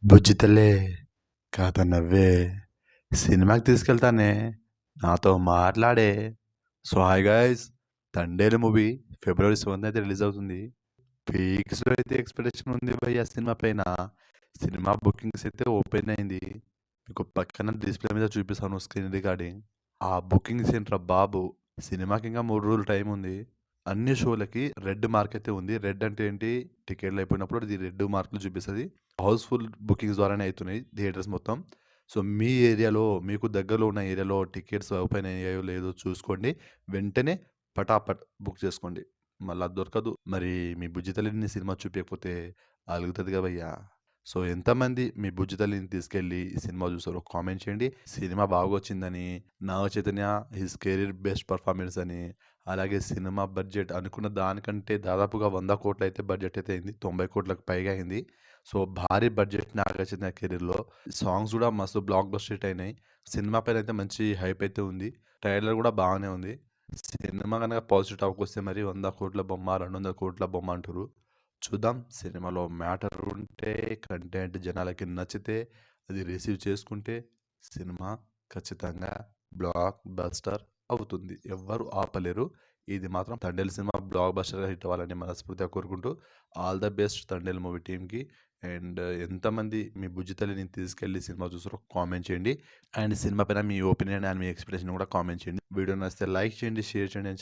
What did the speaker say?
బుజ్జితల్లే కాత నవ్వే సినిమాకి తీసుకెళ్తానే నాతో మాట్లాడే. So hi guys, Thandel movie February 7 అయితే రిలీజ్ అవుతుంది. పీక్స్లో అయితే ఎక్స్పెక్టేషన్ ఉంది భయ్య సినిమా పైన. సినిమా బుకింగ్స్ అయితే ఓపెన్ అయింది. మీకు పక్కన డిస్ప్లే మీద చూపిస్తాను స్క్రీన్ రికార్డింగ్. ఆ బుకింగ్స్ ఏంట్రా బాబు, సినిమాకి ఇంకా 3 రోజులు టైం ఉంది. అన్ని షోలకి రెడ్ మార్క్ అయితే ఉంది. రెడ్ అంటే ఏంటి, టికెట్లు అయిపోయినప్పుడు అది రెడ్ మార్కులు చూపిస్తుంది. హౌస్ఫుల్ బుకింగ్స్ ద్వారానే అవుతున్నాయి థియేటర్స్ మొత్తం. సో మీ ఏరియాలో, మీకు దగ్గరలో ఉన్న ఏరియాలో టికెట్స్ ఓపెన్ అయ్యాయో లేదో చూసుకోండి. వెంటనే పటాపట్ బుక్ చేసుకోండి, మళ్ళీ దొరకదు. మరి మీ బుజ్జి తల్లిని సినిమా చూపించకపోతే అలుగుతుంది కదా భయ్యా. సో ఎంతమంది మీ బుజ్జి తల్లిని తీసుకెళ్ళి ఈ సినిమా చూసారో కామెంట్ చేయండి. సినిమా బాగా వచ్చిందని, Naga Chaitanya his career best performance అని, అలాగే సినిమా బడ్జెట్ అనుకున్న దానికంటే దాదాపుగా 100 కోట్లు అయితే బడ్జెట్ అయితే అయింది. 90 కోట్లకు పైగా అయింది. సో భారీ బడ్జెట్ నాగ చైతన్య కెరీర్లో. సాంగ్స్ కూడా మస్తు బ్లాక్ బస్టర్ హిట్ అయినాయి. సినిమా పైన అయితే మంచి హైప్ అయితే ఉంది. ట్రైలర్ కూడా బాగానే ఉంది. సినిమా కనుక పాజిటివ్ టాక్ వస్తే మరి 100 కోట్ల బొమ్మ, 200 కోట్ల బొమ్మ అంటారు. చూద్దాం. సినిమాలో మ్యాటర్ ఉంటే, కంటెంట్ జనాలకి నచ్చితే, అది రిసీవ్ చేసుకుంటే సినిమా ఖచ్చితంగా బ్లాక్ బస్టర్ అవుతుంది. ఎవ్వరు ఆపలేరు. ఇది మాత్రం తండేల్ సినిమా బ్లాక్ బస్టర్గా హిట్ అవ్వాలని మనస్ఫూర్తిగా కోరుకుంటూ, all the best Thandel movie టీమ్కి. అండ్ ఎంతమంది మీ బుజ్జి తల్లిని తీసుకెళ్ళి సినిమా చూసారో కామెంట్ చేయండి. అండ్ సినిమా పైన మీ ఒపీనియన్ అండ్ మీ ఎక్స్ప్రెషన్ కూడా కామెంట్ చేయండి. వీడియో నచ్చితే లైక్ చేయండి, షేర్ చేయండి. ఛానల్